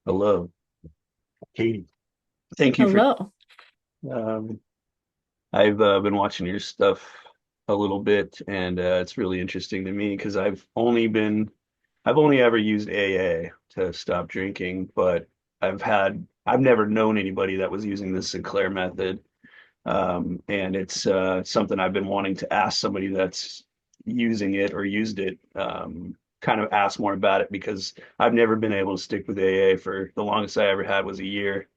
Hello, Katie. Thank you for. Hello. Um, I've been watching your stuff a little bit, and it's really interesting to me because I've only ever used AA to stop drinking, but I've never known anybody that was using the Sinclair method, and it's something I've been wanting to ask somebody that's using it or used it, kind of ask more about it because I've never been able to stick with AA for the longest I ever had was a year.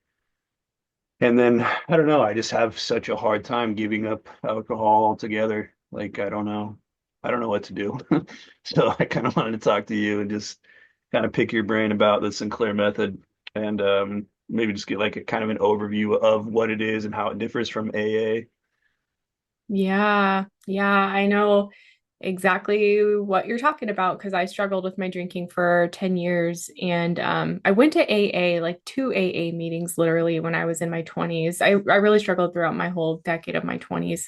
And then I don't know, I just have such a hard time giving up alcohol altogether. Like I don't know. I don't know what to do. So I kind of wanted to talk to you and just kind of pick your brain about the Sinclair method and maybe just get like a kind of an overview of what it is and how it differs from AA. Yeah, I know exactly what you're talking about because I struggled with my drinking for 10 years and I went to AA, like two AA meetings literally when I was in my 20s. I really struggled throughout my whole decade of my 20s.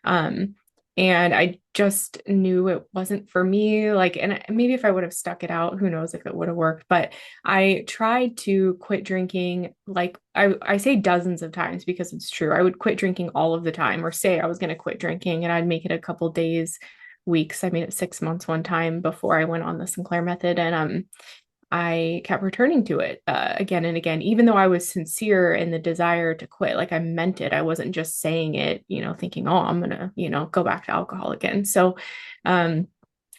Um, and I just knew it wasn't for me. Like, and maybe if I would have stuck it out, who knows if it would have worked. But I tried to quit drinking, like I say dozens of times because it's true. I would quit drinking all of the time or say I was going to quit drinking and I'd make it a couple days, weeks. I made it 6 months one time before I went on the Sinclair method. And I kept returning to it again and again, even though I was sincere in the desire to quit. Like I meant it. I wasn't just saying it, thinking, oh, I'm gonna, go back to alcohol again. So um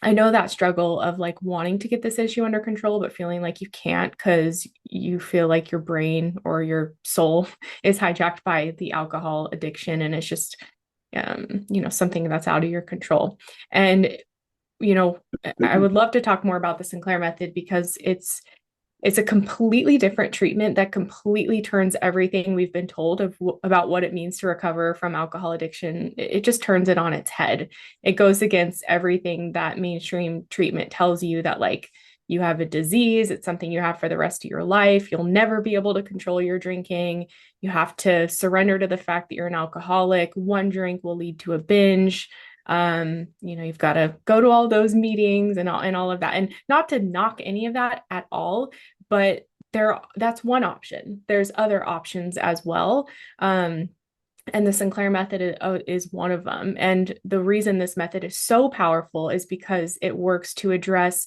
I know that struggle of like wanting to get this issue under control, but feeling like you can't because you feel like your brain or your soul is hijacked by the alcohol addiction and it's just, something that's out of your control. And, you know, I would love to talk more about the Sinclair method because it's a completely different treatment that completely turns everything we've been told about what it means to recover from alcohol addiction. It just turns it on its head. It goes against everything that mainstream treatment tells you that like you have a disease, it's something you have for the rest of your life. You'll never be able to control your drinking. You have to surrender to the fact that you're an alcoholic. One drink will lead to a binge. You've got to go to all those meetings and all of that. And not to knock any of that at all, but that's one option. There's other options as well. And the Sinclair method is one of them. And the reason this method is so powerful is because it works to address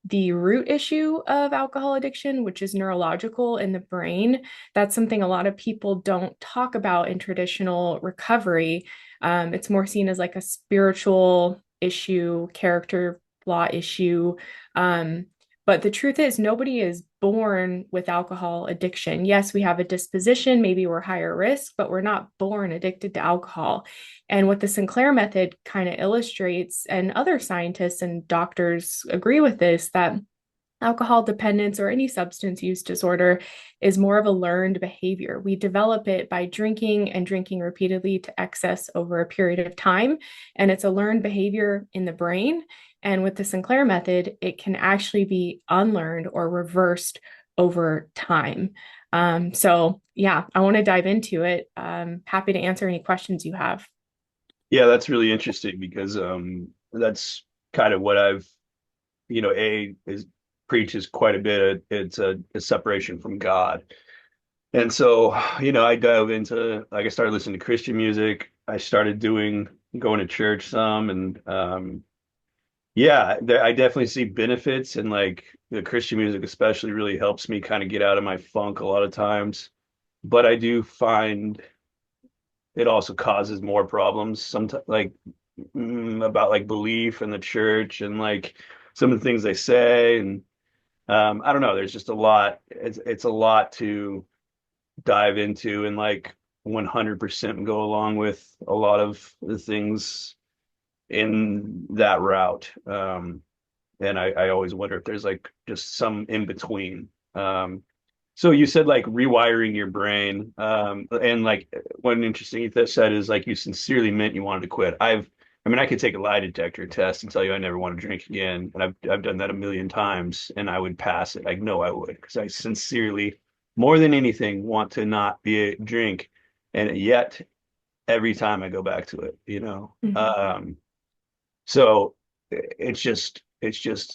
the root issue of alcohol addiction, which is neurological in the brain. That's something a lot of people don't talk about in traditional recovery. It's more seen as like a spiritual issue, character flaw issue. Um, but the truth is, nobody is born with alcohol addiction. Yes, we have a disposition, maybe we're higher risk, but we're not born addicted to alcohol. And what the Sinclair method kind of illustrates, and other scientists and doctors agree with this, that alcohol dependence or any substance use disorder is more of a learned behavior. We develop it by drinking and drinking repeatedly to excess over a period of time. And it's a learned behavior in the brain. And with the Sinclair method, it can actually be unlearned or reversed over time. So, yeah, I want to dive into it. Happy to answer any questions you have. Yeah, that's really interesting because that's kind of what A is preaches quite a bit. It's a separation from God. And so, I dove into like I started listening to Christian music. I started going to church some and yeah, I definitely see benefits and like the Christian music especially really helps me kind of get out of my funk a lot of times. But I do find it also causes more problems sometimes like about like belief in the church and like some of the things they say and I don't know, there's just a lot. It's a lot to dive into and like 100% go along with a lot of the things in that route. And I always wonder if there's like just some in between. So you said like rewiring your brain, and like one interesting thing you said is like you sincerely meant you wanted to quit. I mean, I could take a lie detector test and tell you I never want to drink again, and I've done that a million times, and I would pass it. I know I would because I sincerely, more than anything, want to not be a drink, and yet every time I go back to it. Mhm. So it's just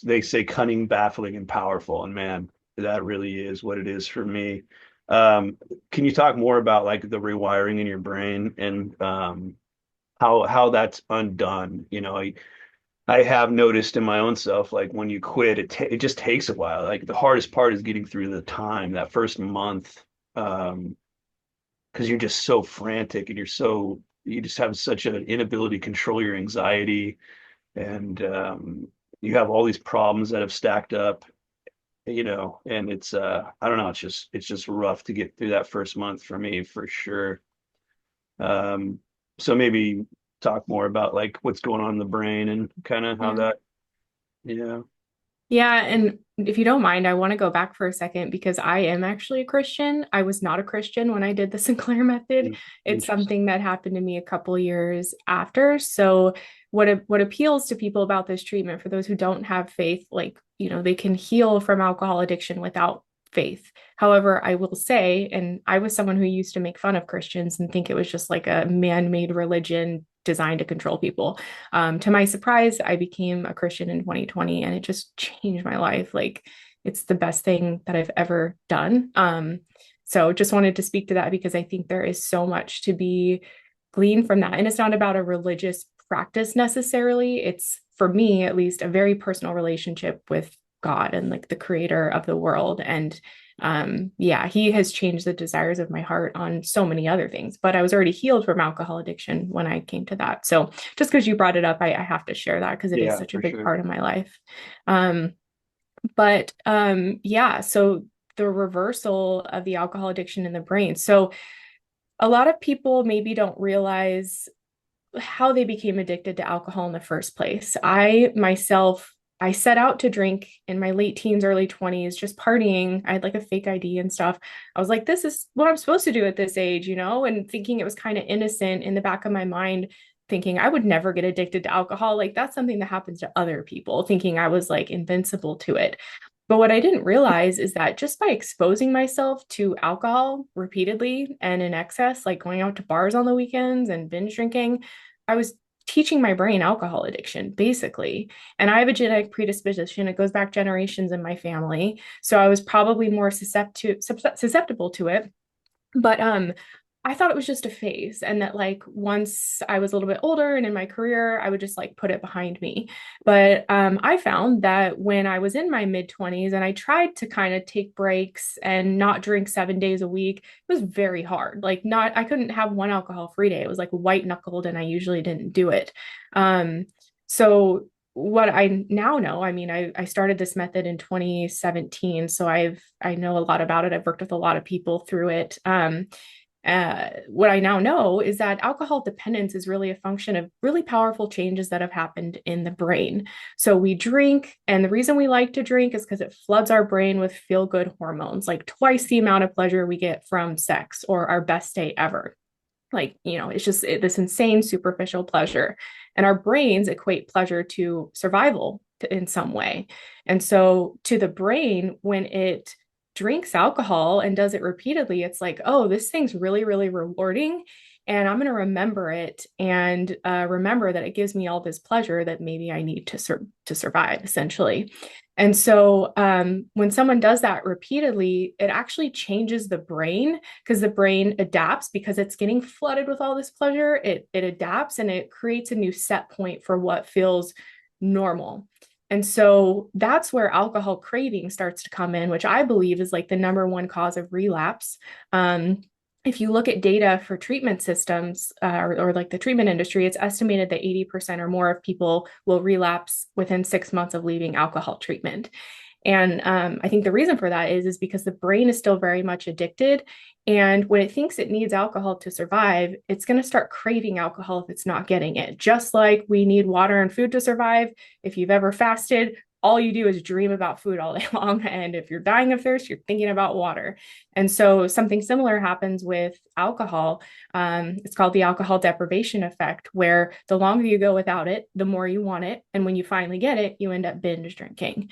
they say cunning, baffling, and powerful, and man. that really is what it is for me. Um, can you talk more about like the rewiring in your brain and how that's undone? I have noticed in my own self, like when you quit, it just takes a while. Like the hardest part is getting through the time, that first month, because you're just so frantic and you just have such an inability to control your anxiety, and you have all these problems that have stacked up, and it's I don't know, it's just rough to get through that first month for me for sure. Um, so maybe talk more about like what's going on in the brain and kind of how Yeah. that, yeah. Yeah, and if you don't mind, I want to go back for a second because I am actually a Christian. I was not a Christian when I did the Sinclair method. It's Interesting. something that happened to me a couple years after. So what appeals to people about this treatment for those who don't have faith, like, they can heal from alcohol addiction without faith. However, I will say, and I was someone who used to make fun of Christians and think it was just like a man-made religion designed to control people. To my surprise, I became a Christian in 2020 and it just changed my life. Like it's the best thing that I've ever done. So just wanted to speak to that because I think there is so much to be gleaned from that. And it's not about a religious practice necessarily. It's, for me at least, a very personal relationship with God and like the creator of the world. And yeah, he has changed the desires of my heart on so many other things, but I was already healed from alcohol addiction when I came to that. So just because you brought it up, I have to share that because it is Yeah, such a for big sure. part of my life. Um, but yeah, so the reversal of the alcohol addiction in the brain. So a lot of people maybe don't realize how they became addicted to alcohol in the first place. I set out to drink in my late teens, early 20s, just partying. I had like a fake ID and stuff. I was like, this is what I'm supposed to do at this age, and thinking it was kind of innocent in the back of my mind, thinking I would never get addicted to alcohol. Like that's something that happens to other people, thinking I was like invincible to it. But what I didn't realize is that just by exposing myself to alcohol repeatedly and in excess, like going out to bars on the weekends and binge drinking, I was teaching my brain alcohol addiction, basically. And I have a genetic predisposition. It goes back generations in my family. So I was probably more susceptible to it. But I thought it was just a phase, and that like once I was a little bit older and in my career, I would just like put it behind me. But I found that when I was in my mid 20s and I tried to kind of take breaks and not drink 7 days a week, it was very hard. Like not, I couldn't have one alcohol free day. It was like white knuckled, and I usually didn't do it. Um, so what I now know, I mean, I started this method in 2017, so I know a lot about it. I've worked with a lot of people through it. What I now know is that alcohol dependence is really a function of really powerful changes that have happened in the brain. So we drink, and the reason we like to drink is because it floods our brain with feel good hormones, like twice the amount of pleasure we get from sex or our best day ever. Like, it's just this insane superficial pleasure. And our brains equate pleasure to survival in some way. And so, to the brain, when it drinks alcohol and does it repeatedly, it's like, oh, this thing's really, really rewarding. And I'm going to remember it and remember that it gives me all this pleasure that maybe I need to survive, essentially. And so when someone does that repeatedly, it actually changes the brain because the brain adapts because it's getting flooded with all this pleasure. It adapts and it creates a new set point for what feels normal. And so that's where alcohol craving starts to come in, which I believe is like the number one cause of relapse. If you look at data for treatment systems or like the treatment industry, it's estimated that 80% or more of people will relapse within 6 months of leaving alcohol treatment. And I think the reason for that is because the brain is still very much addicted. And when it thinks it needs alcohol to survive, it's going to start craving alcohol if it's not getting it. Just like we need water and food to survive. If you've ever fasted, all you do is dream about food all day long. And if you're dying of thirst, you're thinking about water. And so something similar happens with alcohol. It's called the alcohol deprivation effect, where the longer you go without it, the more you want it. And when you finally get it, you end up binge drinking.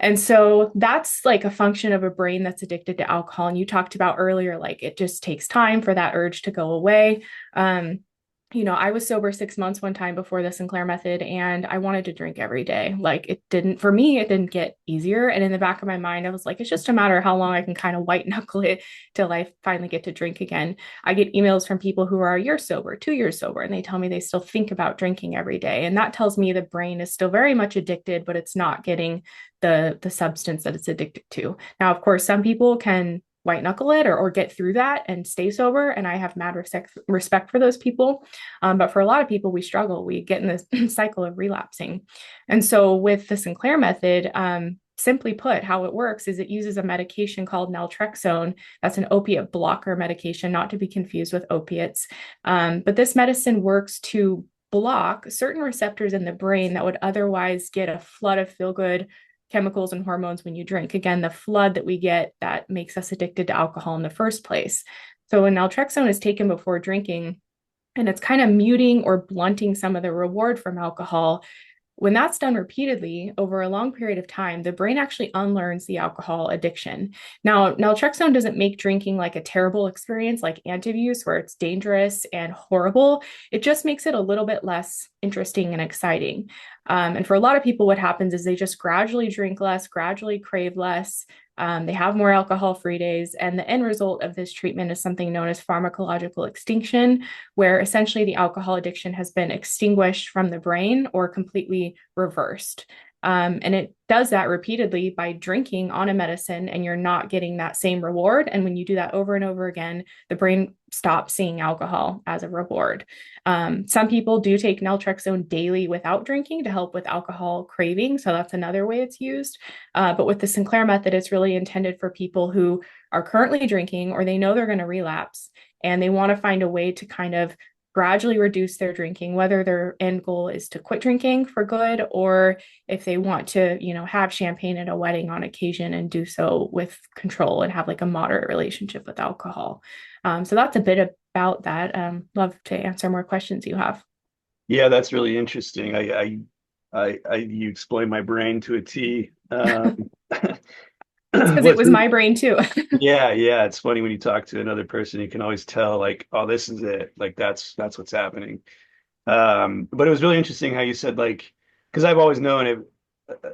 And so that's like a function of a brain that's addicted to alcohol. And you talked about earlier, like it just takes time for that urge to go away. Um, I was sober 6 months one time before the Sinclair method, and I wanted to drink every day. Like it didn't, for me, it didn't get easier. And in the back of my mind, I was like, it's just a matter of how long I can kind of white knuckle it till I finally get to drink again. I get emails from people who are a year sober, 2 years sober, and they tell me they still think about drinking every day. And that tells me the brain is still very much addicted, but it's not getting the substance that it's addicted to. Now, of course, some people can white knuckle it or get through that and stay sober. And I have mad respect for those people. But for a lot of people, we struggle. We get in this cycle of relapsing. And so with the Sinclair method, simply put, how it works is it uses a medication called naltrexone. That's an opiate blocker medication, not to be confused with opiates. But this medicine works to block certain receptors in the brain that would otherwise get a flood of feel good chemicals and hormones when you drink. Again, the flood that we get that makes us addicted to alcohol in the first place. So when naltrexone is taken before drinking, and it's kind of muting or blunting some of the reward from alcohol. When that's done repeatedly over a long period of time, the brain actually unlearns the alcohol addiction. Now, naltrexone doesn't make drinking like a terrible experience like antabuse, where it's dangerous and horrible. It just makes it a little bit less interesting and exciting. And for a lot of people, what happens is they just gradually drink less, gradually crave less. They have more alcohol free days. And the end result of this treatment is something known as pharmacological extinction, where essentially the alcohol addiction has been extinguished from the brain or completely reversed. And it does that repeatedly by drinking on a medicine, and you're not getting that same reward. And when you do that over and over again, the brain stops seeing alcohol as a reward. Some people do take naltrexone daily without drinking to help with alcohol craving. So that's another way it's used. But with the Sinclair method, it's really intended for people who are currently drinking or they know they're going to relapse and they want to find a way to kind of gradually reduce their drinking, whether their end goal is to quit drinking for good or if they want to, have champagne at a wedding on occasion and do so with control and have like a moderate relationship with alcohol. So that's a bit about that. Love to answer more questions you have. Yeah, that's really interesting. You explained my brain to a T. It's because it What's was my brain too. Yeah, yeah. It's funny when you talk to another person, you can always tell like, oh, this is it. Like that's what's happening. But it was really interesting how you said like, because I've always known it,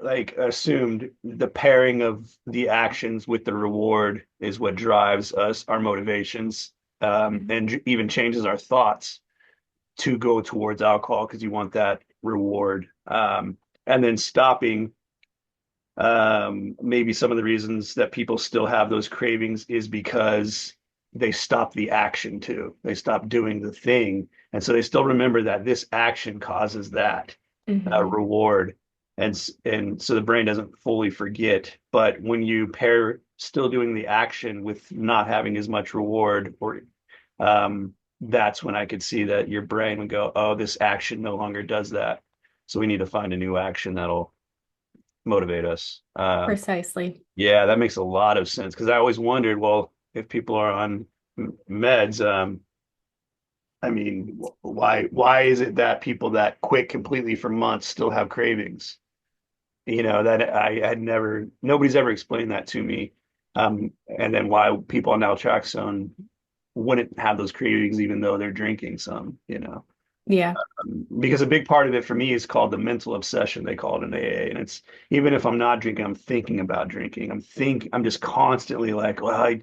like assumed the pairing of the actions with the reward is what drives us, our motivations, and even changes our thoughts to go towards alcohol because you want that reward. And then stopping, maybe some of the reasons that people still have those cravings is because they stop the action too. They stop doing the thing. And so they still remember that this action causes that Mhm. reward. And so the brain doesn't fully forget. But when you pair still doing the action with not having as much reward, or that's when I could see that your brain would go, oh, this action no longer does that. So we need to find a new action that'll motivate us. Precisely. Yeah, that makes a lot of sense because I always wondered, well, if people are on meds, I mean, why is it that people that quit completely for months still have cravings? That I had never, nobody's ever explained that to me. And then why people on naltrexone wouldn't have those cravings even though they're drinking some. Yeah. Because a big part of it for me is called the mental obsession, they call it in AA. And it's even if I'm not drinking, I'm thinking about drinking. I'm just constantly like, well,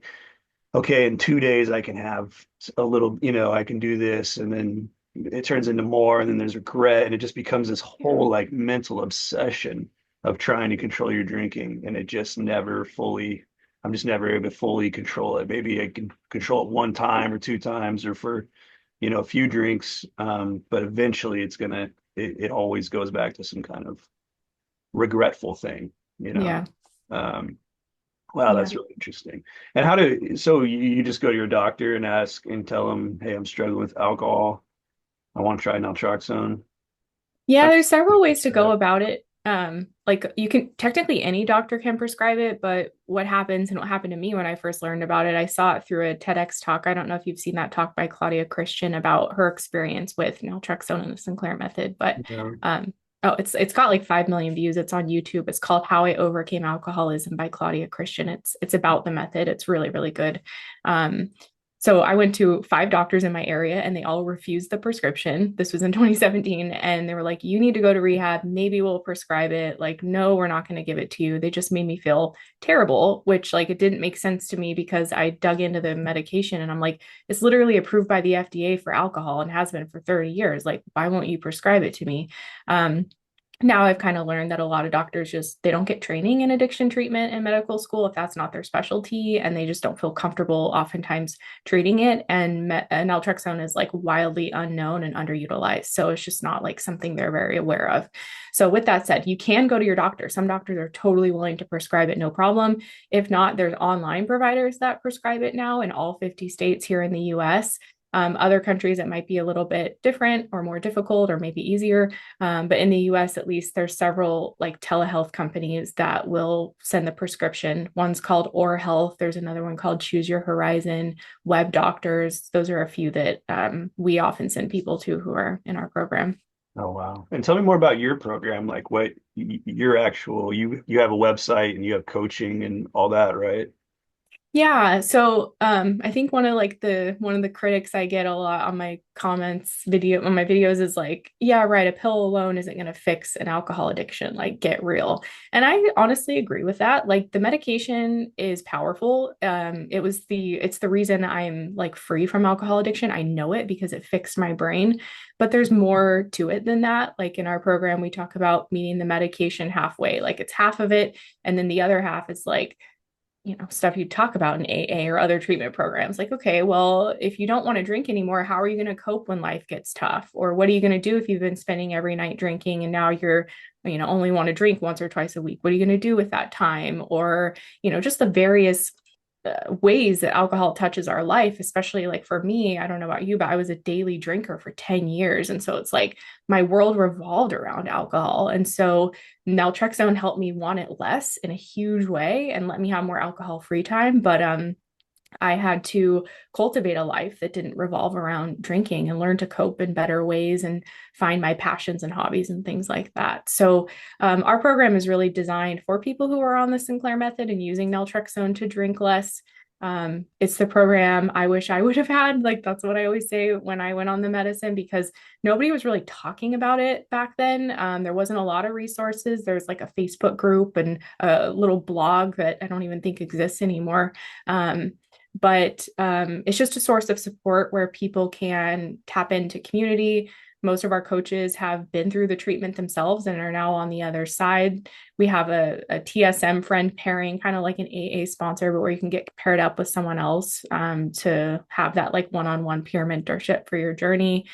okay, in 2 days I can have a little, I can do this. And then it turns into more, and then there's regret, and it just becomes this whole like mental obsession of trying to control your drinking. And it just never fully, I'm just never able to fully control it. Maybe I can control it one time or two times or for a few drinks, but eventually it always goes back to some kind of regretful thing, you know. Yeah. Um, wow, Yeah. that's really interesting. And so you just go to your doctor and ask and tell them, hey, I'm struggling with alcohol. I want to try naltrexone. Yeah, I there's several ways to go mean, about it. Like you can technically any doctor can prescribe it, but what happens and what happened to me when I first learned about it, I saw it through a TEDx talk. I don't know if you've seen that talk by Claudia Christian about her experience with naltrexone and the Sinclair method, but oh, it's got like 5 million views. It's on YouTube. It's called How I Overcame Alcoholism by Claudia Christian. It's about the method. It's really, really good. Um, So I went to 5 doctors in my area and they all refused the prescription. This was in 2017. And they were like, you need to go to rehab. Maybe we'll prescribe it. Like, no, we're not going to give it to you. They just made me feel terrible, which like it didn't make sense to me because I dug into the medication and I'm like, it's literally approved by the FDA for alcohol and has been for 30 years. Like, why won't you prescribe it to me? Um, Now I've kind of learned that a lot of doctors just they don't get training in addiction treatment in medical school if that's not their specialty, and they just don't feel comfortable oftentimes treating it. And naltrexone is like wildly unknown and underutilized, so it's just not like something they're very aware of. So with that said, you can go to your doctor. Some doctors are totally willing to prescribe it, no problem. If not, there's online providers that prescribe it now in all 50 states here in the US. Other countries, it might be a little bit different or more difficult or maybe easier. But in the US, at least, there's several like telehealth companies that will send the prescription. One's called Or Health. There's another one called Choose Your Horizon, Web Doctors. Those are a few that we often send people to who are in our program. Oh wow. And tell me more about your program, like what your actual you have a website and you have coaching and all that, right? Yeah, so I think one of the critics I get a lot on my comments video on my videos is like, yeah, right, a pill alone isn't going to fix an alcohol addiction, like get real. And I honestly agree with that. Like the medication is powerful. It's the reason I'm like free from alcohol addiction. I know it because it fixed my brain, but there's more to it than that. Like in our program we talk about meeting the medication halfway. Like it's half of it and then the other half is like stuff you talk about in AA or other treatment programs. Like, okay, well, if you don't want to drink anymore, how are you going to cope when life gets tough? Or what are you going to do if you've been spending every night drinking and now only want to drink once or twice a week? What are you going to do with that time? Or, just the various ways that alcohol touches our life, especially like for me, I don't know about you, but I was a daily drinker for 10 years. And so it's like my world revolved around alcohol. And so naltrexone helped me want it less in a huge way and let me have more alcohol free time. But I had to cultivate a life that didn't revolve around drinking and learn to cope in better ways and find my passions and hobbies and things like that. So, our program is really designed for people who are on the Sinclair method and using naltrexone to drink less. It's the program I wish I would have had. Like, that's what I always say when I went on the medicine because nobody was really talking about it back then. There wasn't a lot of resources. There's like a Facebook group and a little blog that I don't even think exists anymore. But it's just a source of support where people can tap into community. Most of our coaches have been through the treatment themselves and are now on the other side. We have a TSM friend pairing, kind of like an AA sponsor, but where you can get paired up with someone else to have that like one-on-one peer mentorship for your journey.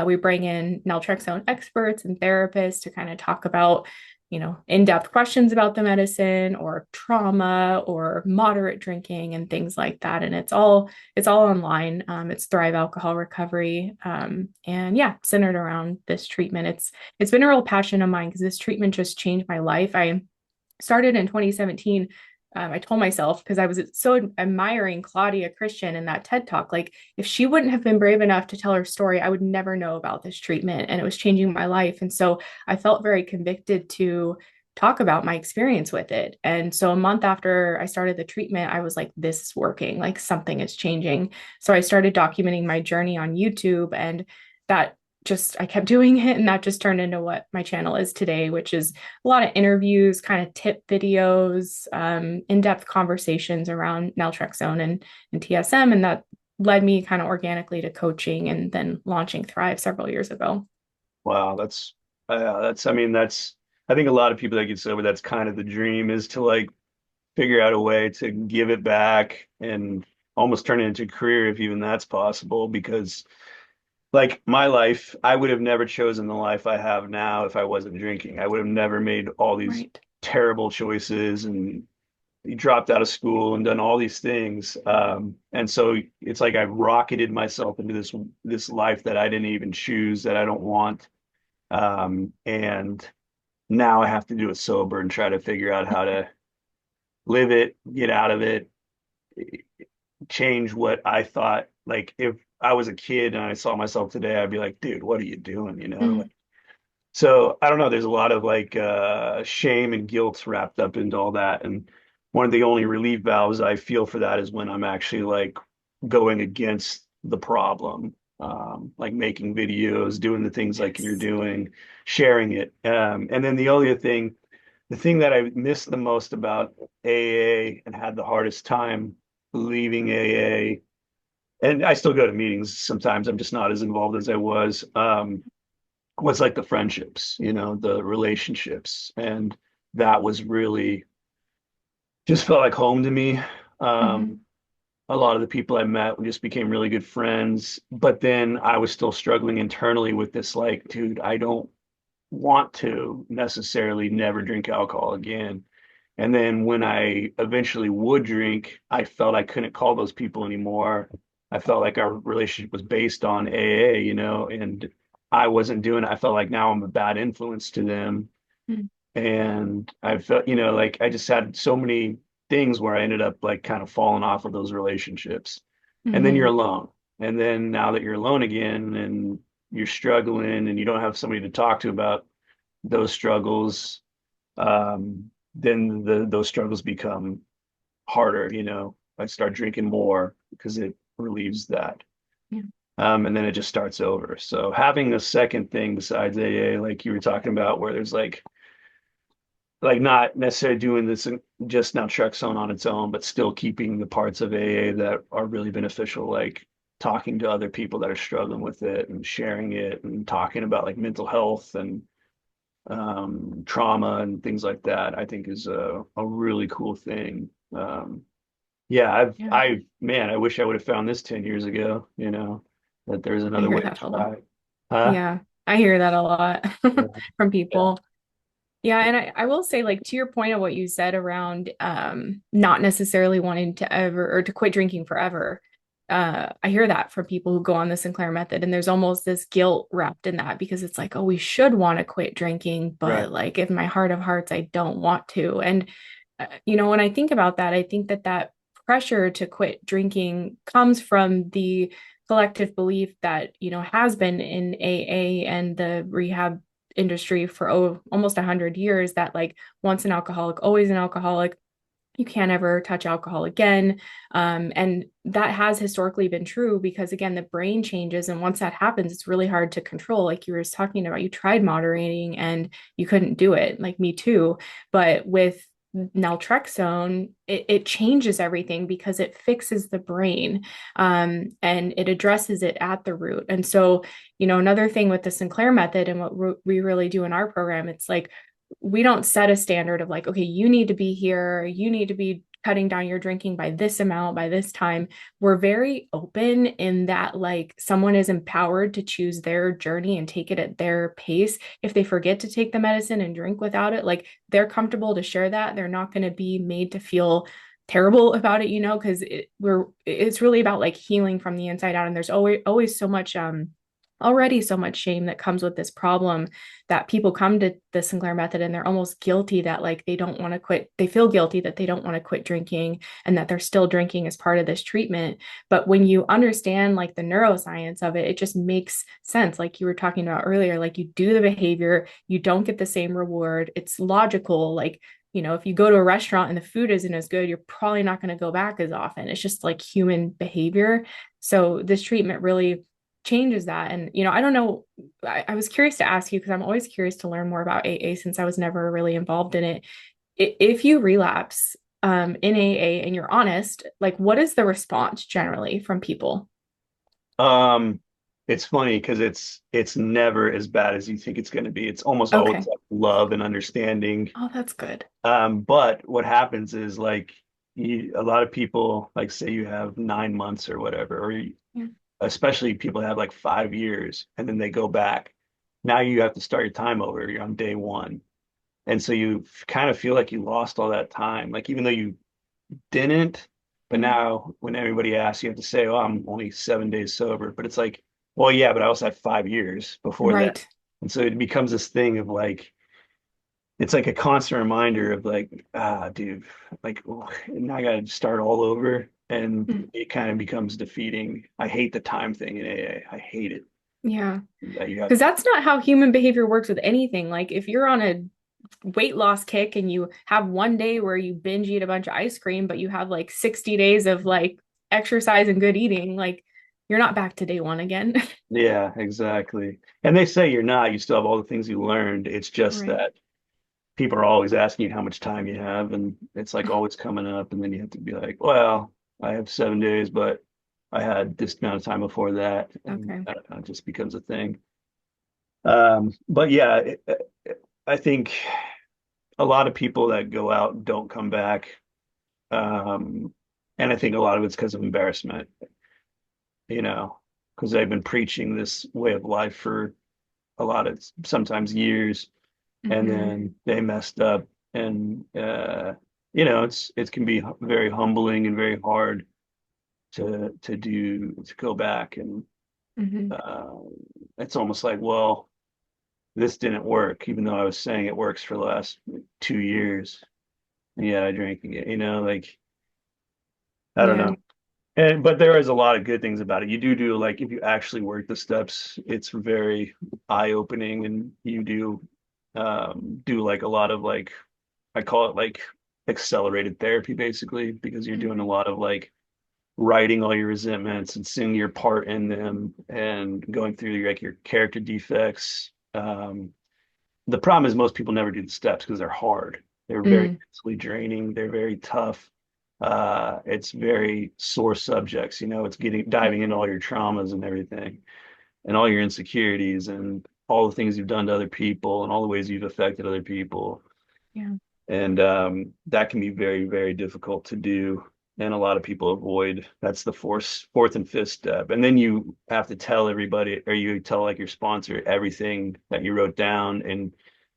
We bring in naltrexone experts and therapists to kind of talk about in-depth questions about the medicine or trauma or moderate drinking and things like that. And it's all online. It's Thrive Alcohol Recovery. And yeah, centered around this treatment. It's been a real passion of mine because this treatment just changed my life. I started in 2017. I told myself because I was so admiring Claudia Christian in that TED talk, like if she wouldn't have been brave enough to tell her story, I would never know about this treatment and it was changing my life. And so I felt very convicted to talk about my experience with it. And so a month after I started the treatment, I was like, this is working, like something is changing. So I started documenting my journey on YouTube and that I kept doing it and that just turned into what my channel is today, which is a lot of interviews, kind of tip videos, in-depth conversations around naltrexone and TSM. And that led me kind of organically to coaching and then launching Thrive several years ago. Wow, I mean that's I think a lot of people that get sober, that's kind of the dream is to like figure out a way to give it back and almost turn it into a career if even that's possible because like my life, I would have never chosen the life I have now if I wasn't drinking. I would have never made all these Right. terrible choices and dropped out of school and done all these things. And so it's like I've rocketed myself into this life that I didn't even choose, that I don't want. And now I have to do it sober and try to figure out how to live it, get out of it, change what I thought. Like if I was a kid and I saw myself today, I'd be like, dude, what are you doing? Mm, Like, so I don't know. There's a lot of like shame and guilt wrapped up into all that. And one of the only relief valves I feel for that is when I'm actually like going against the problem, like making videos, doing the things like you're Yes. doing, sharing it. And then the thing that I missed the most about AA and had the hardest time leaving AA, and I still go to meetings sometimes, I'm just not as involved as I was like the friendships, the relationships. And that was really just felt like home to me. Um, Hmm. a lot of the people I met, we just became really good friends. But then I was still struggling internally with this, like, dude, I don't want to necessarily never drink alcohol again. And then when I eventually would drink, I felt I couldn't call those people anymore. I felt like our relationship was based on AA, and I wasn't doing it. I felt like now I'm a bad influence to them. And I felt, like I just had so many things where I ended up like kind of falling off of those relationships. And then you're Hmm. alone. And then now that you're alone again and you're struggling and you don't have somebody to talk to about those struggles, then those struggles become harder, I start drinking more because it relieves that. Yeah. And then it just starts over. So having a second thing besides AA, like you were talking about, where there's like not necessarily doing this just naltrexone on its own, but still keeping the parts of AA that are really beneficial, like talking to other people that are struggling with it and sharing it and talking about like mental health and trauma and things like that, I think is a really cool thing. Yeah, Yeah. man, I wish I would have found this 10 years ago, that there's I another hear way to that a lot. try. Huh? Yeah. I hear that a lot Yeah. from Yeah. people. Yeah, and I will say, like, to your point of what you said around not necessarily wanting to ever or to quit drinking forever. I hear that from people who go on the Sinclair method, and there's almost this guilt wrapped in that because it's like, oh, we should want to quit drinking, Right. but like in my heart of hearts, I don't want to. And when I think about that, I think that that pressure to quit drinking comes from the collective belief that, has been in AA and the rehab industry for almost 100 years that like once an alcoholic, always an alcoholic. You can't ever touch alcohol again. And that has historically been true because, again, the brain changes. And once that happens, it's really hard to control. Like you were talking about, you tried moderating and you couldn't do it, like me too. But with naltrexone, it changes everything because it fixes the brain and it addresses it at the root. And so, another thing with the Sinclair method and what we really do in our program, it's like we don't set a standard of like, okay, you need to be here, you need to be cutting down your drinking by this amount by this time. We're very open in that like someone is empowered to choose their journey and take it at their pace. If they forget to take the medicine and drink without it, like they're comfortable to share that. They're not going to be made to feel terrible about it, because it's really about like healing from the inside out. And there's always so much already so much shame that comes with this problem that people come to the Sinclair method and they're almost guilty that like they don't want to quit. They feel guilty that they don't want to quit drinking and that they're still drinking as part of this treatment. But when you understand like the neuroscience of it, it just makes sense. Like you were talking about earlier, like you do the behavior, you don't get the same reward. It's logical. Like, if you go to a restaurant and the food isn't as good, you're probably not going to go back as often. It's just like human behavior. So this treatment really changes that. And, I don't know, I was curious to ask you because I'm always curious to learn more about AA since I was never really involved in it. If you relapse in AA and you're honest, like what is the response generally from people? Um, it's funny because it's never as bad as you think it's going to be. It's almost always Okay. like love and understanding. Oh, that's good. But what happens is like a lot of people like say you have 9 months or whatever, Yeah. especially people have like 5 years and then they go back. Now you have to start your time over. You're on day one. And so you kind of feel like you lost all that time. Like even though you didn't, but Mhm. now when everybody asks, you have to say, "Oh, I'm only 7 days sober." But it's like, well, yeah, but I also had 5 years before that. Right. And so it becomes this thing of like, it's like a constant reminder of like, dude, like now I got to start all over. And Mm. it kind of becomes defeating. I hate the time thing in AA. I hate it. Yeah. That you have Because that's not how human behavior works with anything. Like if you're on a weight loss kick and you have one day where you binge eat a bunch of ice cream, but you have like 60 days of like exercise and good eating, like you're not back to day one again. Yeah, exactly. And they say you're not, you still have all the things you learned. It's just Right. that people are always asking you how much time you have, and it's like always coming up, and then you have to be like, well, I have 7 days, but I had this amount of time before that, and Okay. I don't know, it just becomes a thing. But yeah, I think a lot of people that go out don't come back. Um, and I think a lot of it's because of embarrassment, you know, because they've been preaching this way of life for a lot of sometimes years, and Hmm. then they messed up, and it can be very humbling and very hard to go back, and Hmm. uh, it's almost like, well, this didn't work, even though I was saying it works for the last 2 years. Yeah, I drank again, like I don't Yeah. know. And but there is a lot of good things about it. You do like if you actually work the steps, it's very eye-opening, and you do like a lot of like I call it like accelerated therapy basically because you're doing a Okay. lot of like writing all your resentments and seeing your part in them and going through your character defects. The problem is most people never do the steps because they're hard. They're very Mm. mentally draining. They're very tough. It's very sore subjects. It's getting diving into all your traumas and everything, and all your insecurities and all the things you've done to other people and all the ways you've affected other people. Yeah. And that can be very, very difficult to do. And a lot of people avoid. That's the fourth and fifth step. And then you have to tell everybody, or you tell like your sponsor everything that you wrote down. And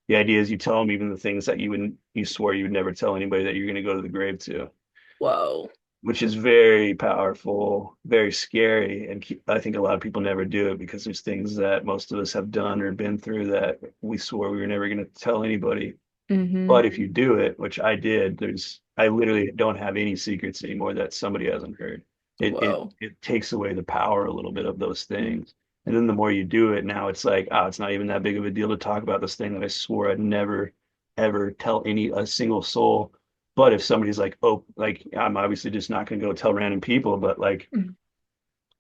the idea is you tell them even the things that you swore you would never tell anybody that you're going to go to the grave to, Whoa. which is very powerful, very scary. And I think a lot of people never do it because there's things that most of us have done or been through that we swore we were never going to tell anybody. Hmm. But if you do it, which I did, I literally don't have any secrets anymore that somebody hasn't heard. Whoa. It takes away the power a little bit of those Mm. things. And then the more you do it, now it's like, oh, it's not even that big of a deal to talk about this thing that I swore I'd never ever tell a single soul. But if somebody's like, oh, like I'm obviously just not gonna go tell random people, but like Mm.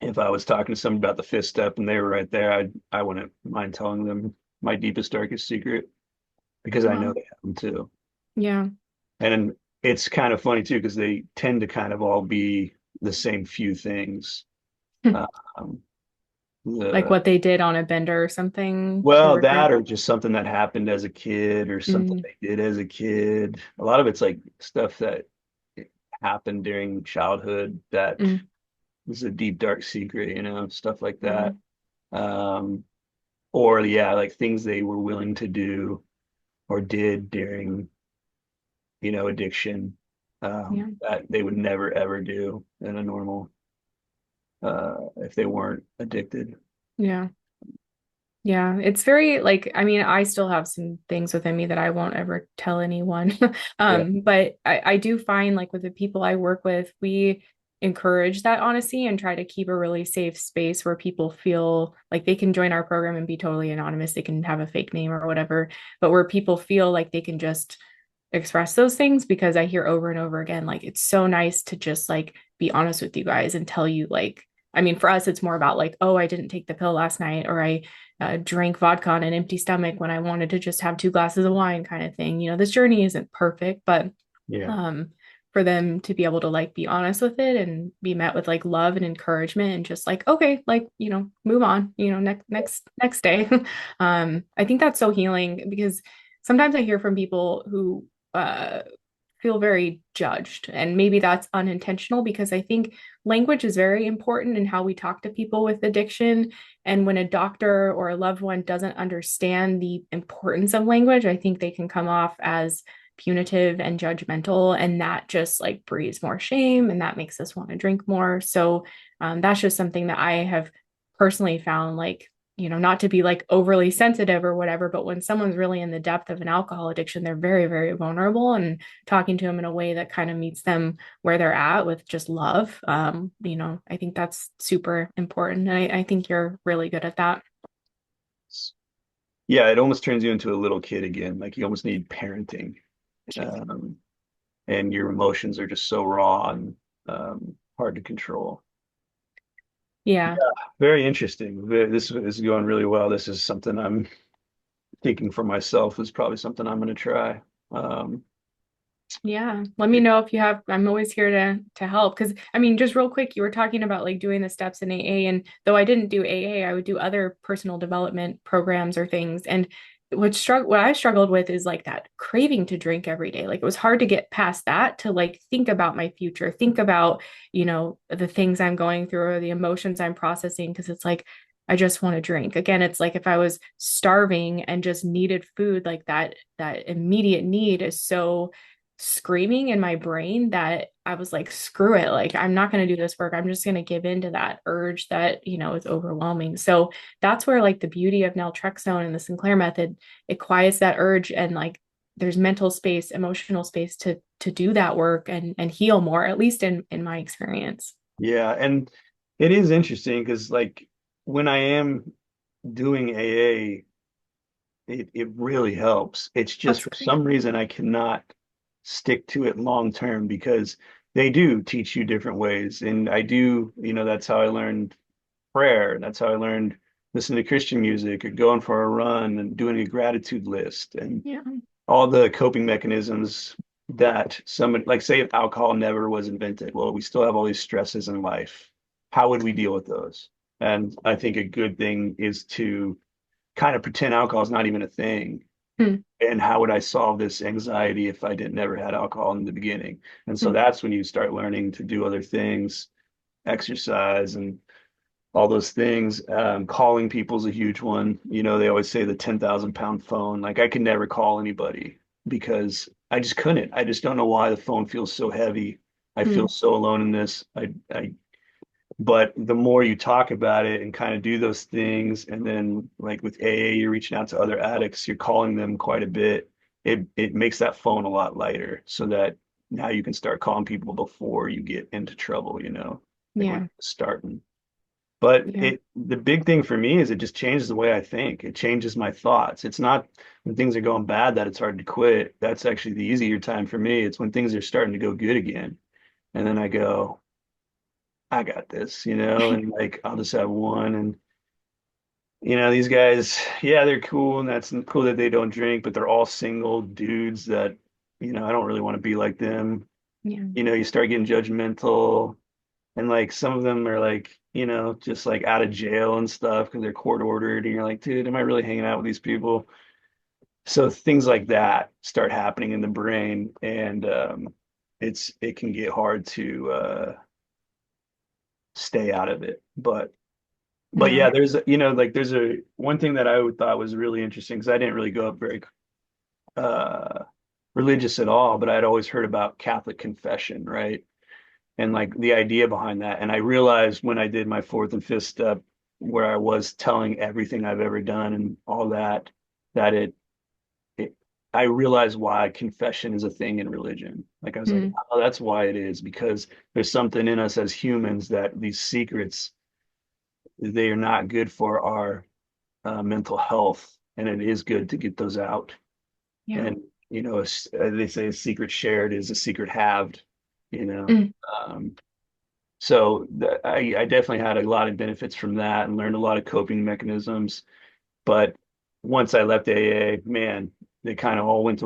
if I was talking to somebody about the fifth step and they were right there, I wouldn't mind telling them my deepest, darkest secret because I know Wow. they have them too. Yeah. And it's kind of funny too, because they tend to kind of all be the same few things. Um, Like the what they did on a bender or something to well, regret. that or just something that happened as a kid or something Mm. they did as a kid. A lot of it's like stuff that happened during childhood that Mm. is a deep, dark secret, stuff like Yeah. that. Um, or yeah, like things they were willing to do or did during, addiction, Yeah. that they would never ever do in a normal if they weren't addicted. Yeah. Yeah, it's very like I mean, I still have some things within me that I won't ever tell anyone. Yeah. But I do find like with the people I work with, we encourage that honesty and try to keep a really safe space where people feel like they can join our program and be totally anonymous. They can have a fake name or whatever, but where people feel like they can just express those things because I hear over and over again, like it's so nice to just like be honest with you guys and tell you like I mean, for us, it's more about like, oh, I didn't take the pill last night, or I drank vodka on an empty stomach when I wanted to just have 2 glasses of wine, kind of thing. This journey isn't perfect, but Yeah. um, for them to be able to like be honest with it and be met with like love and encouragement and just like, okay, like, move on, next day. I think that's so healing because sometimes I hear from people who uh feel very judged. And maybe that's unintentional because I think language is very important in how we talk to people with addiction. And when a doctor or a loved one doesn't understand the importance of language, I think they can come off as punitive and judgmental. And that just like breeds more shame and that makes us want to drink more. So that's just something that I have personally found like not to be like overly sensitive or whatever, but when someone's really in the depth of an alcohol addiction, they're very, very vulnerable. And talking to them in a way that kind of meets them where they're at with just love. I think that's super important. And I think you're really good at that. Yeah, it almost turns you into a little kid again. Like you almost need parenting. And your emotions are just so raw and hard to control. Yeah. Very interesting. This is going really well. This is something I'm thinking for myself is probably something I'm going to try. Um, Yeah. Let me know if you have, I'm always here to help. Cause I mean, just real quick, you were talking about like doing the steps in AA. And though I didn't do AA, I would do other personal development programs or things. And what I struggled with is like that craving to drink every day. Like it was hard to get past that to like think about my future, think about, the things I'm going through or the emotions I'm processing. Cause it's like I just want to drink. Again, it's like if I was starving and just needed food, like that immediate need is so screaming in my brain that I was like, screw it. Like, I'm not going to do this work. I'm just going to give in to that urge that, is overwhelming. So that's where like the beauty of naltrexone and the Sinclair method, it quiets that urge and like there's mental space, emotional space to do that work and heal more, at least in my experience. yeah, and it is interesting because like when I am doing AA, it really helps. It's just That's for great. some reason I cannot stick to it long term because they do teach you different ways. And I do, that's how I learned prayer. That's how I learned listening to Christian music or going for a run and doing a gratitude list and Yeah. all the coping mechanisms that someone, like say if alcohol never was invented, well, we still have all these stresses in life. How would we deal with those? And I think a good thing is to kind of pretend alcohol is not even a thing. Hmm. And how would I solve this anxiety if I didn't never had alcohol in the beginning? And so Hmm. that's when you start learning to do other things, exercise and all those things. Calling people's a huge one. They always say the 10,000 pound phone. Like I could never call anybody because I just couldn't. I just don't know why the phone feels so heavy. I feel Hmm. so alone in this. But the more you talk about it and kind of do those things, and then like with AA, you're reaching out to other addicts, you're calling them quite a bit. It makes that phone a lot lighter so that now you can start calling people before you get into trouble, like when Yeah. you're starting. But Yeah. the big thing for me is it just changes the way I think. It changes my thoughts. It's not when things are going bad that it's hard to quit. That's actually the easier time for me. It's when things are starting to go good again. And then I go, I got this, and like I'll just have one. And these guys, yeah, they're cool and that's cool that they don't drink, but they're all single dudes that, I don't really want to be like them. Yeah. You start getting judgmental. And like some of them are like, just like out of jail and stuff because they're court ordered. And you're like, dude, am I really hanging out with these people? So things like that start happening in the brain, and it can get hard to stay out of it. But Yeah. yeah, there's like there's a one thing that I would thought was really interesting because I didn't really go up very uh religious at all, but I'd always heard about Catholic confession, right? And like the idea behind that. And I realized when I did my fourth and fifth step, where I was telling everything I've ever done and all that, that it I realized why confession is a thing in religion. Like I was like, Hmm. oh, that's why it is, because there's something in us as humans that these secrets, they are not good for our mental health, and it is good to get those out. Yeah. And they say a secret shared is a secret halved. You know, Mm. um, So I definitely had a lot of benefits from that and learned a lot of coping mechanisms. But once I left AA, man, they kind of all went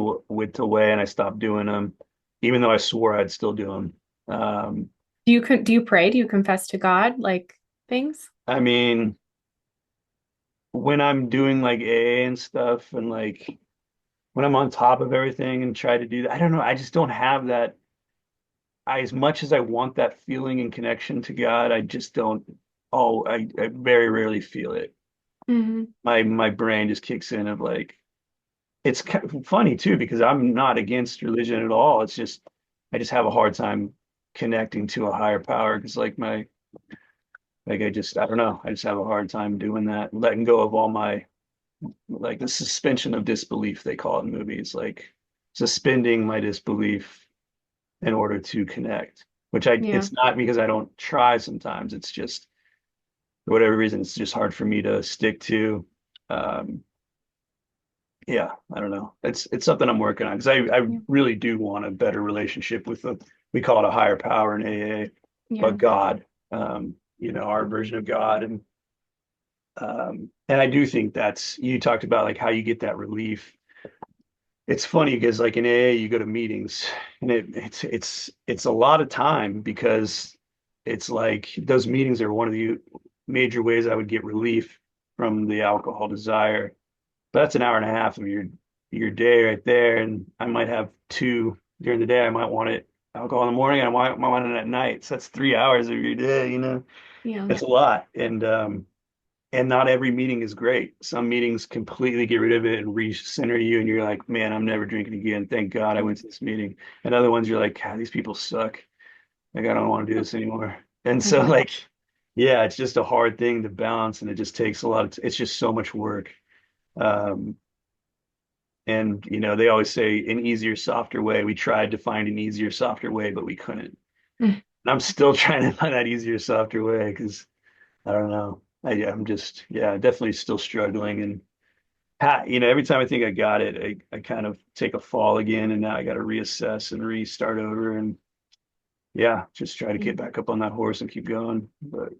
away, and I stopped doing them, even though I swore I'd still do them. Do you pray? Do you confess to God like things? I mean, when I'm doing like AA and stuff, and like when I'm on top of everything and try to do that, I don't know. I just don't have that. As much as I want that feeling and connection to God, I just don't. Oh, I very rarely feel it. Hmm. My brain just kicks in of like it's kind of funny too because I'm not against religion at all. It's just I just have a hard time connecting to a higher power because like I don't know. I just have a hard time doing that, letting go of all my like the suspension of disbelief they call it in movies, like suspending my disbelief in order to connect. Which Yeah. it's not because I don't try sometimes. It's just for whatever reason, it's just hard for me to stick to. Um, Yeah, I don't know. It's something I'm working on because I Yeah. really do want a better relationship with we call it a higher power in AA. Yeah. but God, our version of God. And I do think that's, you talked about like how you get that relief. It's funny because like in AA, you go to meetings and it's a lot of time because it's like those meetings are one of the major ways I would get relief from the alcohol desire. But that's an hour and a half of your day right there. And I might have two during the day. I might want it alcohol in the morning and might want it at night. So that's 3 hours of your day, Yeah. It's a lot. And not every meeting is great. Some meetings completely get rid of it and recenter you, and you're like, man, I'm never drinking again. Thank God I went to this meeting. And other ones you're like, God, these people suck. Like, I don't want to do this anymore. And so, Mhm. like, yeah, it's just a hard thing to balance, and it just takes a lot of, it's just so much work. Um, and, they always say an easier, softer way. We tried to find an easier, softer way, but we couldn't. And I'm still trying to find that easier, softer way because I don't know. I'm just, yeah, definitely still struggling. And every time I think I got it, I kind of take a fall again, and now I got to reassess and restart over, and yeah, just try to get back up on that horse and keep going. But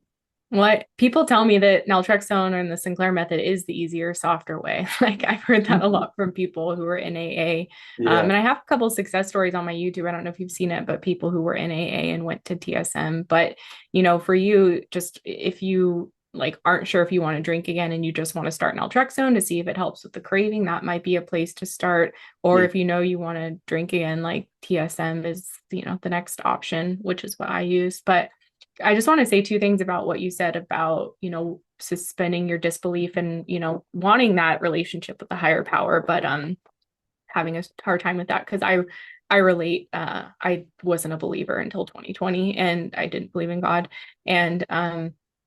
What people tell me that naltrexone and the Sinclair method is the easier, softer way. Like I've heard that a lot from people who are in AA. yeah, And I have a couple of success stories on my YouTube. I don't know if you've seen it, but people who were in AA and went to TSM. But for you, just if you like aren't sure if you want to drink again and you just want to start naltrexone to see if it helps with the craving, that might be a place to start. Or yeah, if you want to drink again, like TSM is, the next option, which is what I use. But I just want to say two things about what you said about, suspending your disbelief and, wanting that relationship with the higher power, but having a hard time with that because I relate. I wasn't a believer until 2020 and I didn't believe in God. And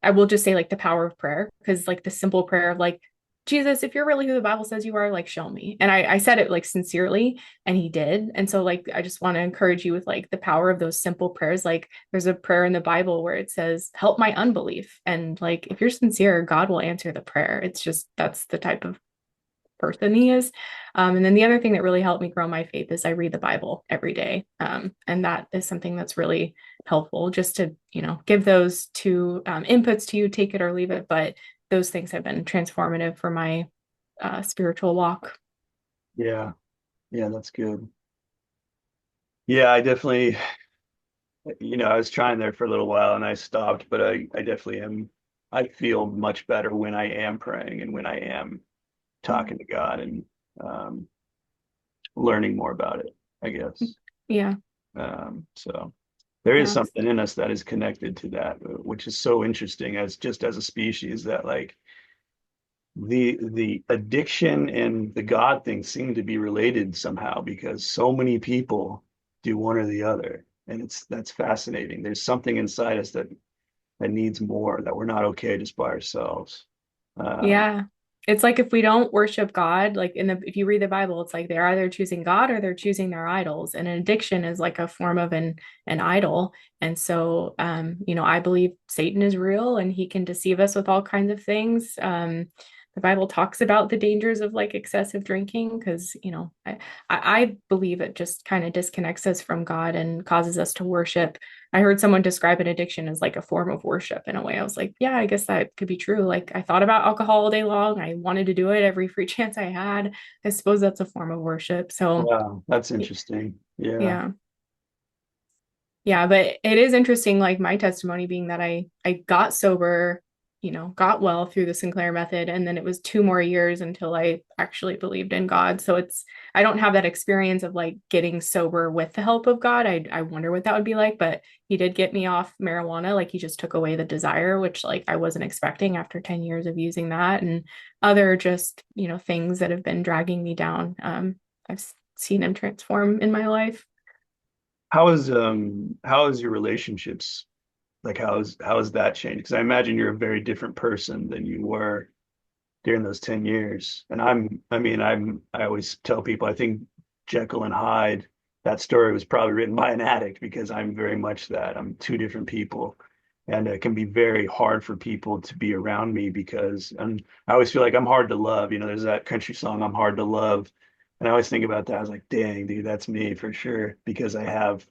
I will just say like the power of prayer, because like the simple prayer of like, Jesus, if you're really who the Bible says you are, like show me. And I said it like sincerely, and he did. And so like I just want to encourage you with like the power of those simple prayers. Like there's a prayer in the Bible where it says, help my unbelief. And like if you're sincere, God will answer the prayer. It's just that's the type of person he is. And then the other thing that really helped me grow my faith is I read the Bible every day. And that is something that's really helpful just to, give those two inputs to you, take it or leave it. But those things have been transformative for my spiritual walk. yeah, yeah, that's good. Yeah, I definitely, I was trying there for a little while and I stopped, but I definitely am. I feel much better when I am praying and when I am talking to God and um, learning more about it, I guess. Yeah. So there is Yeah. something in us that is connected to that, which is so interesting as just as a species that like the addiction and the God thing seem to be related somehow because so many people do one or the other. And that's fascinating. There's something inside us that needs more, that we're not okay just by ourselves. Um, Yeah. It's like if we don't worship God, like if you read the Bible, it's like they're either choosing God or they're choosing their idols. And an addiction is like a form of an idol. And so I believe Satan is real and he can deceive us with all kinds of things. The Bible talks about the dangers of like excessive drinking because, I believe it just kind of disconnects us from God and causes us to worship. I heard someone describe an addiction as like a form of worship in a way. I was like, yeah, I guess that could be true. Like I thought about alcohol all day long. I wanted to do it every free chance I had. I suppose that's a form of worship. So wow, that's interesting. Yeah. yeah. Yeah, but it is interesting, like my testimony being that I got sober, got well through the Sinclair method, and then it was 2 more years until I actually believed in God. So I don't have that experience of like getting sober with the help of God. I wonder what that would be like, but he did get me off marijuana. Like he just took away the desire, which like I wasn't expecting after 10 years of using that, and other just, things that have been dragging me down. I've seen him transform in my life. How is your relationships, like how has that changed? Because I imagine you're a very different person than you were during those 10 years. And I always tell people I think Jekyll and Hyde, that story was probably written by an addict because I'm very much that. I'm two different people. And it can be very hard for people to be around me because I always feel like I'm hard to love. There's that country song, I'm hard to love. And I always think about that. I was like, dang, dude, that's me for sure. Because I have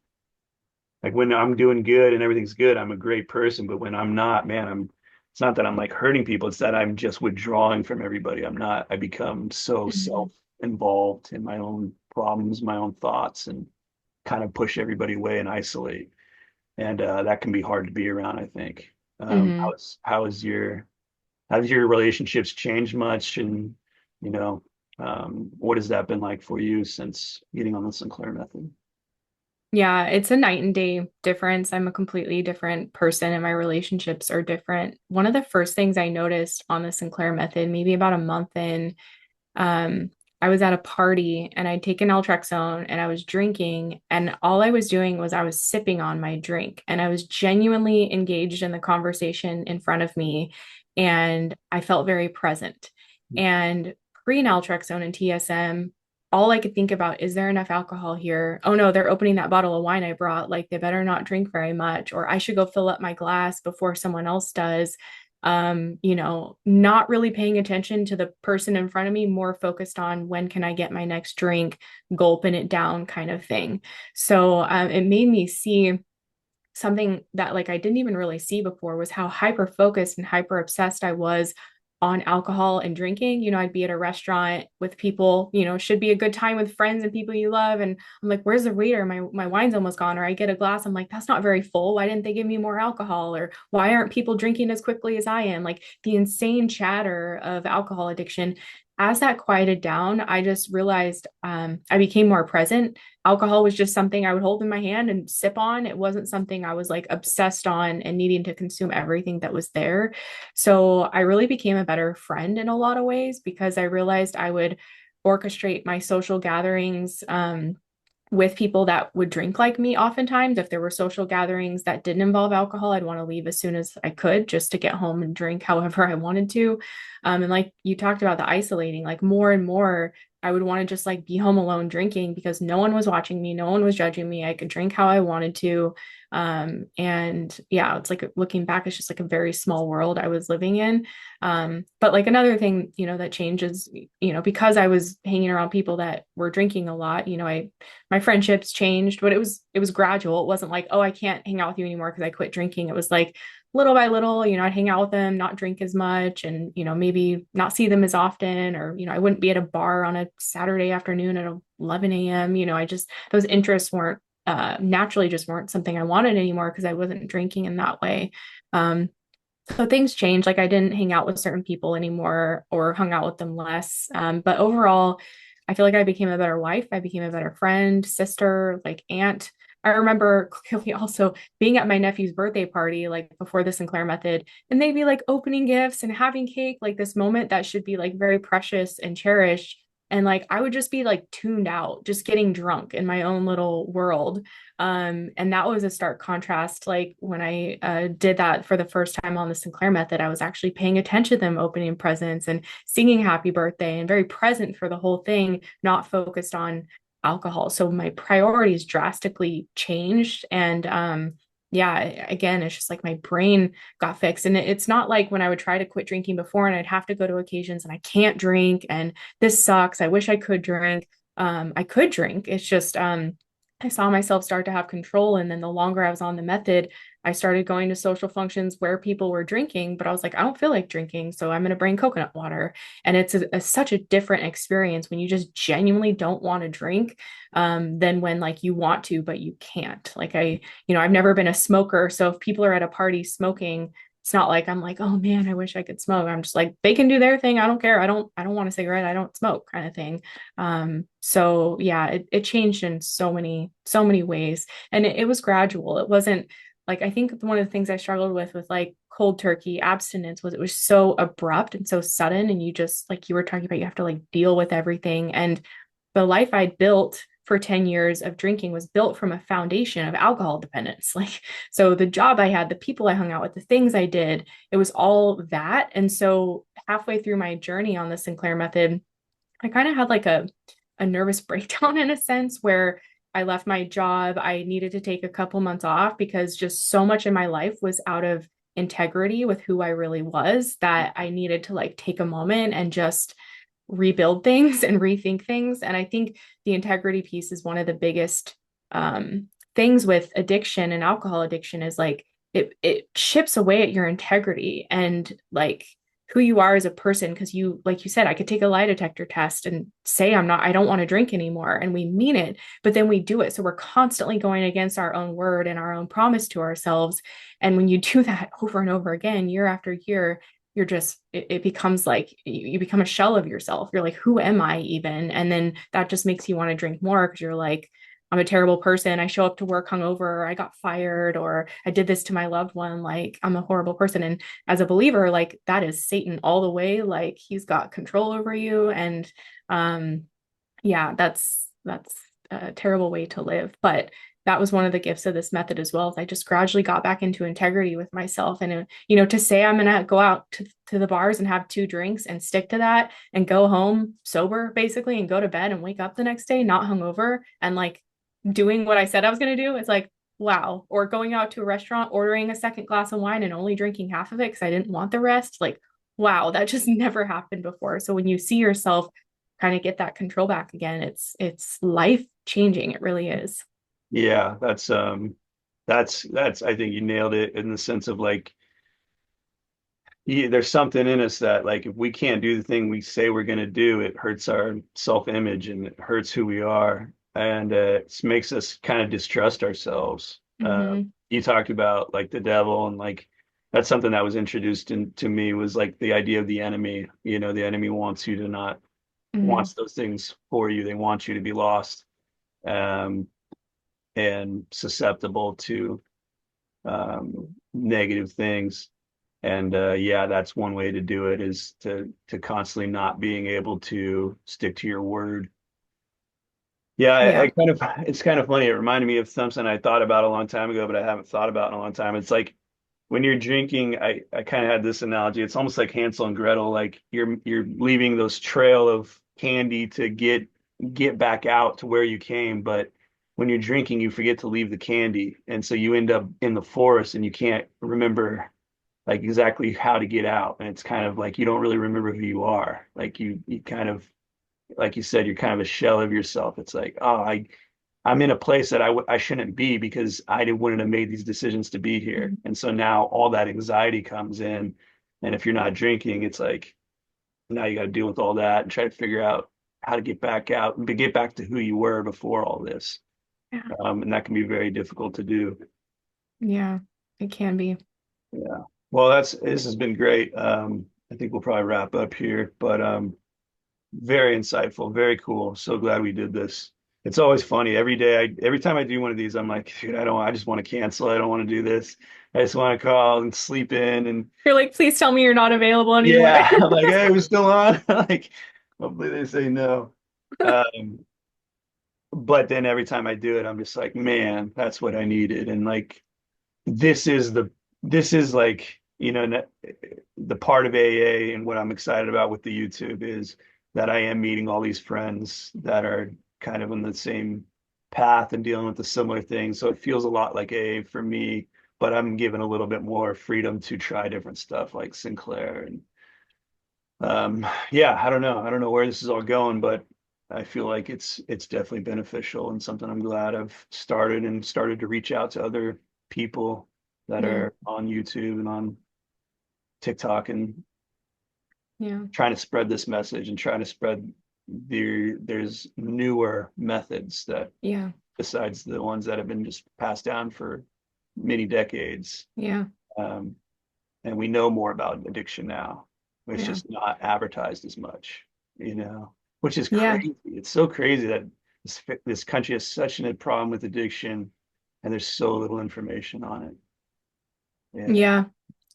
Like when I'm doing good and everything's good, I'm a great person. But when I'm not, man, it's not that I'm like hurting people. It's that I'm just withdrawing from everybody. I become so Mhm. self-involved in my own problems, my own thoughts, and kind of push everybody away and isolate. And that can be hard to be around, I think. Mhm. How has your relationships changed much? And, you know, what has that been like for you since getting on the Sinclair method? Yeah, it's a night and day difference. I'm a completely different person and my relationships are different. One of the first things I noticed on the Sinclair method, maybe about a month in, um, I was at a party and I'd taken Naltrexone and I was drinking, and all I was doing was I was sipping on my drink and I was genuinely engaged in the conversation in front of me, and I felt very present. And pre-Naltrexone and TSM, all I could think about is there enough alcohol here? Oh no, they're opening that bottle of wine I brought. Like they better not drink very much, or I should go fill up my glass before someone else does. Not really paying attention to the person in front of me, more focused on when can I get my next drink, gulping it down kind of thing. So it made me see something that like I didn't even really see before, was how hyper focused and hyper obsessed I was on alcohol and drinking. I'd be at a restaurant with people, should be a good time with friends and people you love. And I'm like, where's the waiter? My wine's almost gone. Or I get a glass. I'm like, that's not very full. Why didn't they give me more alcohol? Or why aren't people drinking as quickly as I am? Like the insane chatter of alcohol addiction. As that quieted down, I just realized I became more present. Alcohol was just something I would hold in my hand and sip on. It wasn't something I was like obsessed on and needing to consume everything that was there. So I really became a better friend in a lot of ways because I realized I would orchestrate my social gatherings with people that would drink like me. Oftentimes, if there were social gatherings that didn't involve alcohol, I'd want to leave as soon as I could just to get home and drink however I wanted to. And like you talked about the isolating, like more and more, I would want to just like be home alone drinking because no one was watching me, no one was judging me. I could drink how I wanted to. And yeah, it's like looking back, it's just like a very small world I was living in. But like another thing, that changes, because I was hanging around people that were drinking a lot, my friendships changed, but it was gradual. It wasn't like, oh, I can't hang out with you anymore because I quit drinking. It was like little by little, I'd hang out with them, not drink as much, and maybe not see them as often, or I wouldn't be at a bar on a Saturday afternoon at 11 a.m. I just, those interests weren't naturally, just weren't something I wanted anymore because I wasn't drinking in that way. So things changed. Like I didn't hang out with certain people anymore or hung out with them less. But overall, I feel like I became a better wife. I became a better friend, sister, like aunt. I remember clearly also being at my nephew's birthday party, like before the Sinclair method, and they'd be like opening gifts and having cake, like this moment that should be like very precious and cherished. And like I would just be like tuned out, just getting drunk in my own little world. And that was a stark contrast. Like when I did that for the first time on the Sinclair method, I was actually paying attention to them opening presents and singing happy birthday and very present for the whole thing, not focused on alcohol. So my priorities drastically changed. And yeah, again, it's just like my brain got fixed. And it's not like when I would try to quit drinking before and I'd have to go to occasions and I can't drink and this sucks. I wish I could drink. I could drink. It's just I saw myself start to have control. And then the longer I was on the method, I started going to social functions where people were drinking, but I was like, I don't feel like drinking. So I'm going to bring coconut water. And it's such a different experience when you just genuinely don't want to drink than when like you want to, but you can't. Like I've never been a smoker. So if people are at a party smoking, it's not like I'm like, oh man, I wish I could smoke. I'm just like, they can do their thing. I don't care. I don't want a cigarette. I don't smoke kind of thing. So yeah, it changed in so many ways. And it was gradual. It wasn't like, I think one of the things I struggled with like cold turkey abstinence was it was so abrupt and so sudden. And you just, like you were talking about, you have to like deal with everything. And the life I built for 10 years of drinking was built from a foundation of alcohol dependence. Like, so the job I had, the people I hung out with, the things I did, it was all that. And so halfway through my journey on the Sinclair method, I kind of had like a nervous breakdown in a sense where I left my job. I needed to take a couple months off because just so much in my life was out of integrity with who I really was that I needed to like take a moment and just rebuild things and rethink things. And I think the integrity piece is one of the biggest things with addiction and alcohol addiction is like it chips away at your integrity and like who you are as a person. Because you, like you said, I could take a lie detector test and say I don't want to drink anymore, and we mean it, but then we do it. So we're constantly going against our own word and our own promise to ourselves. And when you do that over and over again, year after year, it becomes like you become a shell of yourself. You're like, who am I even? And then that just makes you want to drink more because you're like, I'm a terrible person. I show up to work hungover, or I got fired, or I did this to my loved one. Like, I'm a horrible person. And as a believer, like that is Satan all the way. Like he's got control over you. And um, yeah, that's a terrible way to live. But that was one of the gifts of this method as well. I just gradually got back into integrity with myself. And to say I'm gonna go out to the bars and have 2 drinks and stick to that and go home sober basically and go to bed and wake up the next day not hungover and like doing what I said I was gonna do, it's like wow. Or going out to a restaurant, ordering a second glass of wine and only drinking half of it because I didn't want the rest. Like, wow, that just never happened before. So when you see yourself kind of get that control back again, it's life changing. It really is. Yeah, that's I think you nailed it in the sense of like there's something in us that like if we can't do the thing we say we're going to do, it hurts our self-image and it hurts who we are, and it makes us kind of distrust ourselves. Mm-hmm. You talked about like the devil, and like that's something that was introduced into me was like the idea of the enemy. You know, the enemy wants you to not Mm-hmm. wants those things for you. They want you to be lost, um, and susceptible to negative things. And yeah, that's one way to do it is to constantly not being able to stick to your word. Yeah, I Yeah. kind of it's kind of funny. It reminded me of something I thought about a long time ago, but I haven't thought about in a long time. It's like when you're drinking, I kind of had this analogy. It's almost like Hansel and Gretel, like you're leaving those trail of candy to get back out to where you came, but when you're drinking, you forget to leave the candy, and so you end up in the forest and you can't remember like exactly how to get out. And it's kind of like you don't really remember who you are. Like you kind of like you said, you're kind of a shell of yourself. It's like, oh, I'm in a place that I shouldn't be because wouldn't have made these decisions to be here. Mm-hmm. And so now all that anxiety comes in. And if you're not drinking, it's like now you got to deal with all that and try to figure out how to get back out and get back to who you were before all this. Yeah. And that can be very difficult to do. Yeah. It can be. Yeah. Well, this has been great. I think we'll probably wrap up here, but very insightful, very cool. So glad we did this. It's always funny. Every time I do one of these, I'm like, dude, I just want to cancel. I don't want to do this. I just want to call and sleep in. And You're like, please tell me you're not available anymore. yeah, I'm like, hey, we're still on. Like, hopefully they say no. Um, but then every time I do it, I'm just like, man, that's what I needed. And like, this is the, this is like, the part of AA and what I'm excited about with the YouTube is that I am meeting all these friends that are kind of on the same path and dealing with the similar things. So it feels a lot like AA for me, but I'm given a little bit more freedom to try different stuff like Sinclair. And yeah, I don't know. I don't know where this is all going, but I feel like it's definitely beneficial and something I'm glad I've started to reach out to other people that Yeah. are on YouTube and on TikTok and Yeah. trying to spread this message and trying to spread there's newer methods that Yeah. besides the ones that have been just passed down for many decades. Yeah. Um, and we know more about addiction now. It's Yeah. just not advertised as much, which is Yeah. crazy. It's so crazy that this country has such a problem with addiction and there's so little information on it. Yeah. Yeah.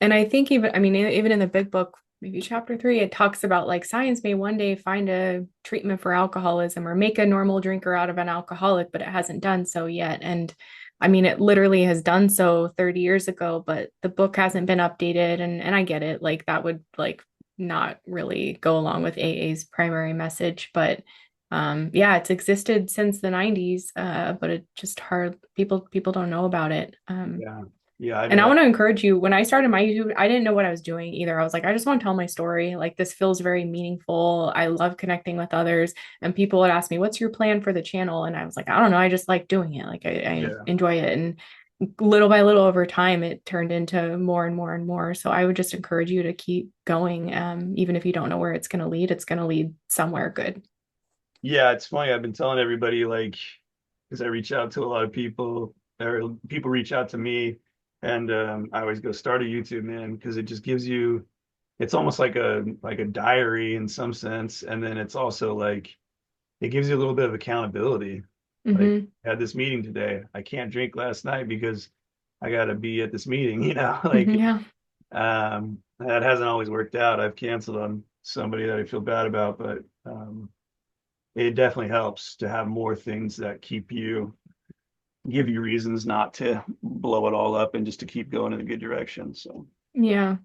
And I think even, I mean, even in the big book, maybe chapter 3, it talks about like science may one day find a treatment for alcoholism or make a normal drinker out of an alcoholic, but it hasn't done so yet. And I mean, it literally has done so 30 years ago, but the book hasn't been updated. And I get it. Like that would like not really go along with AA's primary message, but yeah, it's existed since the 90s, but it just hard people don't know about it. Yeah. Yeah, I And I bet. want to encourage you. When I started my YouTube, I didn't know what I was doing either. I was like, I just want to tell my story. Like, this feels very meaningful. I love connecting with others. And people would ask me, what's your plan for the channel? And I was like, I don't know. I just like doing it. Like, I Yeah. enjoy it. And little by little over time, it turned into more and more and more. So I would just encourage you to keep going. Even if you don't know where it's going to lead somewhere good. Yeah, it's funny. I've been telling everybody like, because I reach out to a lot of people, or people reach out to me, and I always go start a YouTube, man, because it just gives you, it's almost like a diary in some sense, and then it's also like it gives you a little bit of accountability. Like, Hmm. I had this meeting today. I can't drink last night because I got to be at this meeting, like Yeah. that hasn't always worked out. I've canceled on somebody that I feel bad about, but it definitely helps to have more things that keep you give you reasons not to blow it all up and just to keep going in a good direction. So Yeah.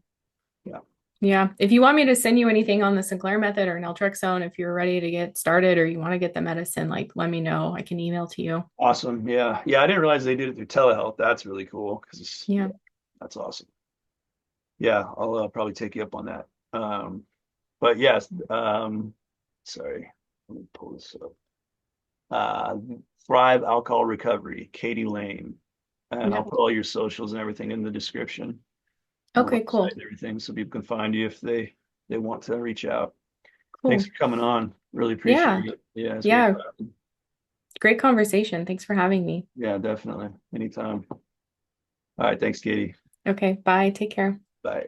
yeah. Yeah. If you want me to send you anything on the Sinclair method or Naltrexone, if you're ready to get started or you want to get the medicine, like let me know. I can email to you. Awesome. Yeah. Yeah. I didn't realize they did it through telehealth. That's really cool because yeah, Yeah. that's awesome. Yeah. I'll probably take you up on that. But yes, sorry, let me pull this up. Uh, Thrive Alcohol Recovery, Katie Lane. And I'll Yeah. put all your socials and everything in the description, your Okay, website cool. and everything, so people can find you if they want to reach out. Thanks Cool. for coming on. Really appreciate Yeah. it. Yeah, it's great Yeah. talking. Great conversation. Thanks for having me. Yeah, definitely. Anytime. All right, thanks, Katie. Okay. Bye. Take care. Bye.